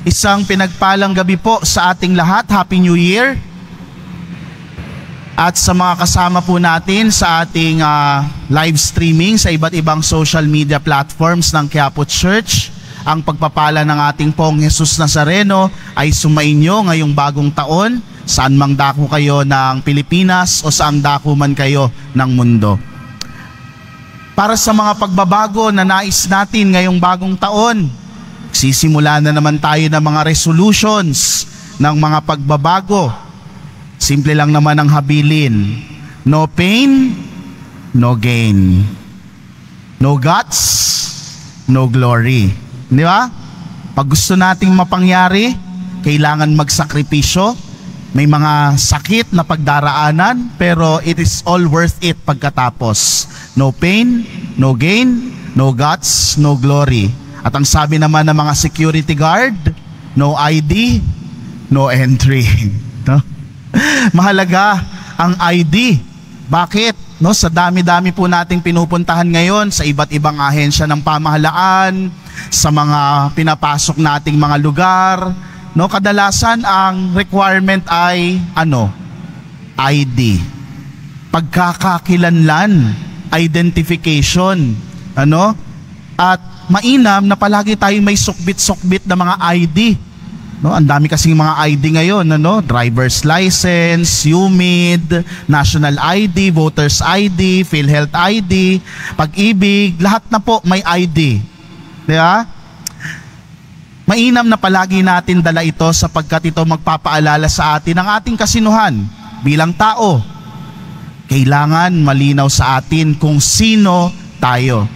Isang pinagpalang gabi po sa ating lahat. Happy New Year! At sa mga kasama po natin sa ating live streaming sa iba't ibang social media platforms ng Quiapo Church, ang pagpapala ng ating Pong Jesus Nazareno ay sumainyo ngayong bagong taon, saan mang dako kayo ng Pilipinas o saan dako man kayo ng mundo. Para sa mga pagbabago na nais natin ngayong bagong taon, sisimula na naman tayo ng mga resolutions ng mga pagbabago. Simple lang naman ang habilin. No pain, no gain. No guts, no glory. Di ba? Pag gusto nating mapangyari, kailangan magsakripisyo. May mga sakit na pagdaraanan, pero it is all worth it pagkatapos. No pain, no gain, no guts, no glory. At ang sabi naman ng mga security guard, no ID, no entry. No? Mahalaga ang ID. Bakit? No, sa dami-dami po nating pinupuntahan ngayon sa iba't ibang ahensya ng pamahalaan, sa mga pinapasok nating mga lugar, no, kadalasan ang requirement ay ID. Pagkakakilanlan, identification, at mainam na palagi tayong may sukbit-sukbit na mga ID. No, ang dami kasing mga ID ngayon, driver's license, UMID, national ID, voters ID, PhilHealth ID, Pag-ibig, lahat na po may ID. Diba? Mainam na palagi natin dala ito sapagkat ito magpapaalala sa atin ng ating kasinuhan bilang tao. Kailangan malinaw sa atin kung sino tayo.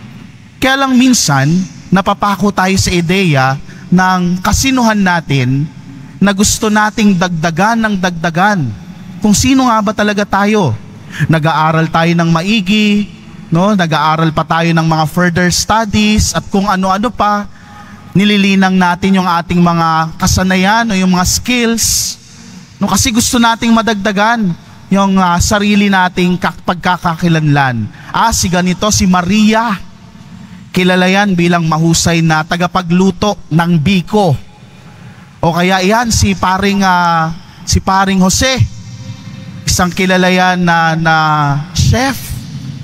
Kaya lang minsan, napapako tayo sa ideya ng kasinuhan natin na gusto nating dagdagan ng dagdagan. Kung sino nga ba talaga tayo? Nag-aaral tayo ng maigi, nag-aaral pa tayo ng mga further studies at kung ano-ano pa. Nililinang natin yung ating mga kasanayan o yung mga skills. Kasi gusto nating madagdagan yung sarili nating pagkakakilanlan. Si ganito, si Maria. Kilala yan bilang mahusay na tagapagluto ng biko. O kaya yan si paring Jose. Isang kilala yan na chef.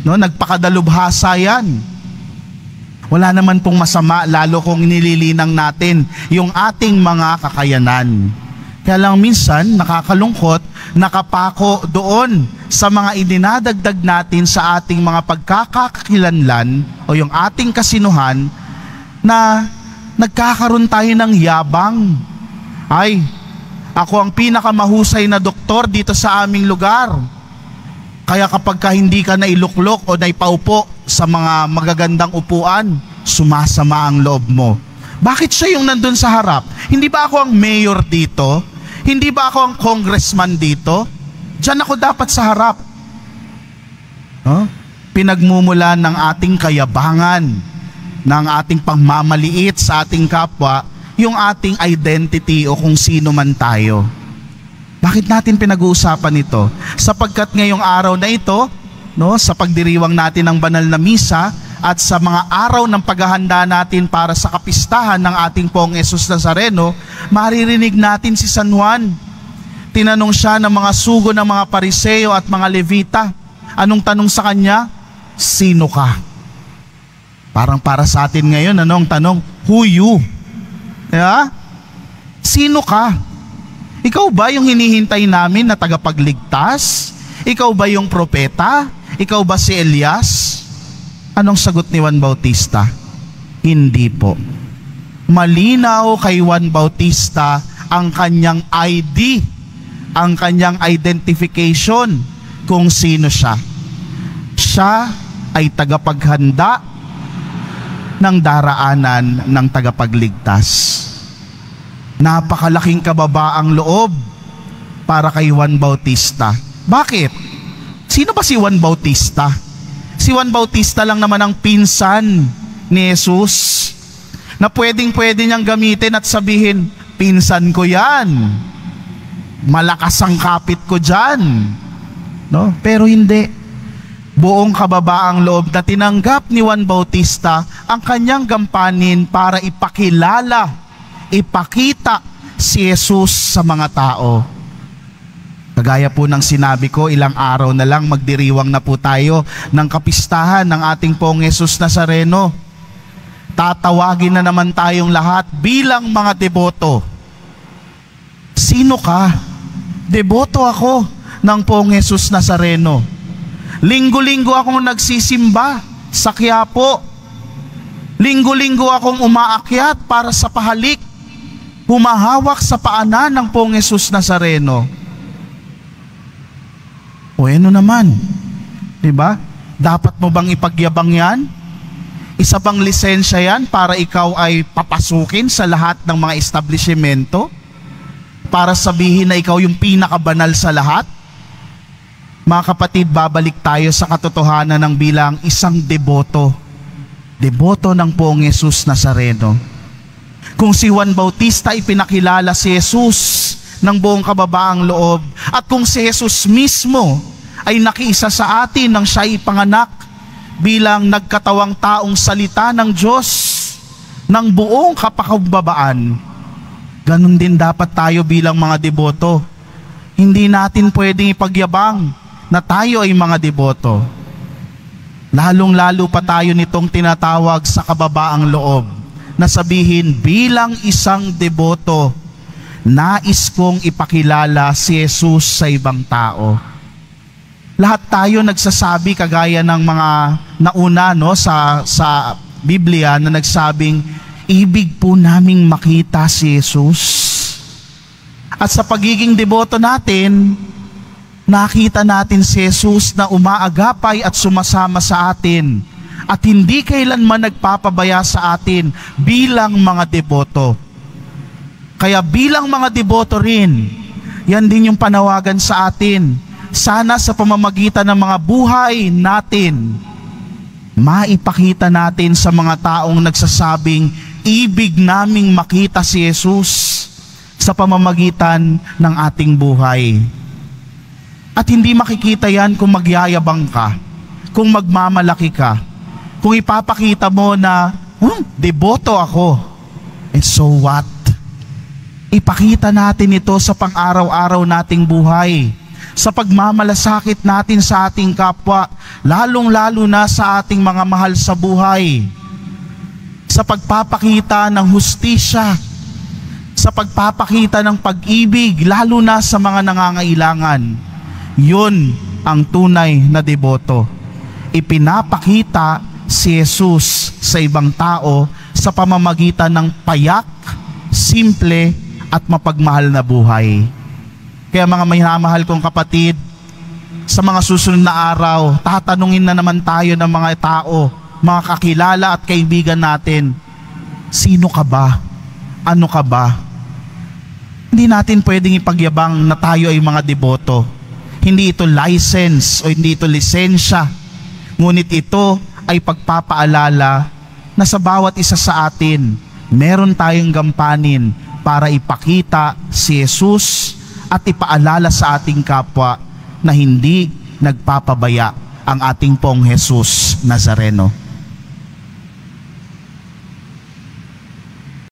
Nagpakadalubhasa yan. Wala naman pong masama lalo kung nililinang natin yung ating mga kakayanan. Kaya lang minsan nakakalungkot, nakapako doon sa mga idinadagdag natin sa ating mga pagkakakilanlan o yung ating kasinuhan na nagkakaroon tayo ng yabang. Ay, ako ang pinakamahusay na doktor dito sa aming lugar. Kaya kapag hindi ka nailuklok o naipaupo sa mga magagandang upuan, sumasama ang loob mo. Bakit siya yung nandun sa harap? Hindi ba ako ang mayor dito? Hindi ba ako ang congressman dito? Diyan ako dapat sa harap. Pinagmumulan ng ating kayabangan, ng ating pagmamaliit sa ating kapwa, yung ating identity o kung sino man tayo. Bakit natin pinag-uusapan ito? Sapagkat ngayong araw na ito, sa pagdiriwang natin ng banal na misa at sa mga araw ng paghahanda natin para sa kapistahan ng ating Pong Jesus Nazareno, maririnig natin si San Juan. Tinanong siya ng mga sugo ng mga Pariseo at mga Levita. Anong tanong sa kanya? Sino ka? Parang para sa atin ngayon, ang tanong? Who you? Yeah? Sino ka? Ikaw ba yung hinihintay namin na tagapagligtas? Ikaw ba yung propeta? Ikaw ba si Elias? Anong sagot ni Juan Bautista? Hindi po. Malinaw kay Juan Bautista ang kanyang ID, ang kanyang identification kung sino siya. Siya ay tagapaghanda ng daraanan ng tagapagligtas. Napakalaking kababaang loob para kay Juan Bautista. Bakit? Sino ba si Juan Bautista? Si Juan Bautista lang naman ang pinsan ni Jesus na pwedeng-pwede niyang gamitin at sabihin, pinsan ko yan. Malakas ang kapit ko dyan. Pero hindi. Buong kababaang loob na tinanggap ni Juan Bautista ang kanyang gampanin para ipakilala ipakita si Jesus sa mga tao. Kagaya po ng sinabi ko, ilang araw na lang magdiriwang na po tayo ng kapistahan ng ating Poong Jesus Nazareno. Tatawagin na naman tayong lahat bilang mga deboto. Sino ka? Deboto ako ng Poong Jesus Nazareno. Linggo-linggo akong nagsisimba sa Quiapo. Linggo-linggo akong umaakyat para sa pahalik, humahawak sa paanan ng Poong Jesus Nazareno. O ano naman, di ba? Dapat mo bang ipagyabang yan? Isa bang lisensya yan para ikaw ay papasukin sa lahat ng mga establishmento? Para sabihin na ikaw yung pinakabanal sa lahat? Mga kapatid, babalik tayo sa katotohanan ng bilang isang deboto. Deboto ng Poong Jesus Nazareno. Kung si Juan Bautista ipinakilala si Jesus ng buong kababaang loob, at kung si Jesus mismo ay nakiisa sa atin nang siya ipanganak bilang nagkatawang taong salita ng Diyos ng buong kapakababaan, ganun din dapat tayo bilang mga deboto. Hindi natin pwedeng ipagyabang na tayo ay mga deboto. Lalong-lalo pa tayo nitong tinatawag sa kababaang loob na sabihin, bilang isang deboto, nais kong ipakilala si Jesus sa ibang tao. Lahat tayo nagsasabi kagaya ng mga nauna sa Biblia na nagsabing, ibig po naming makita si Jesus. At sa pagiging deboto natin, nakita natin si Jesus na umaagapay at sumasama sa atin at hindi kailanman nagpapabaya sa atin bilang mga deboto. Kaya bilang mga deboto rin, yan din yung panawagan sa atin. Sana sa pamamagitan ng mga buhay natin, maipakita natin sa mga taong nagsasabing, ibig naming makita si Jesus sa pamamagitan ng ating buhay. At hindi makikita yan kung magyayabang ka, kung magmamalaki ka, kung ipapakita mo na, deboto ako. And so what? Ipakita natin ito sa pang-araw-araw nating buhay, sa pagmamalasakit natin sa ating kapwa, lalong-lalo na sa ating mga mahal sa buhay, sa pagpapakita ng hustisya, sa pagpapakita ng pag-ibig, lalo na sa mga nangangailangan. Yun ang tunay na deboto. Ipinapakita si Jesus sa ibang tao sa pamamagitan ng payak, simple at mapagmahal na buhay. Kaya mga minamahal kong kapatid, sa mga susunod na araw, tatanungin na naman tayo ng mga tao, mga kakilala at kaibigan natin, sino ka ba? Ano ka ba? Hindi natin pwedeng ipagyabang na tayo ay mga deboto. Hindi ito license o hindi ito lisensya. Ngunit ito ay pagpapaalala na sa bawat isa sa atin, meron tayong gampanin para ipakita si Jesus at ipaalala sa ating kapwa na hindi nagpapabaya ang ating Poong Jesus Nazareno.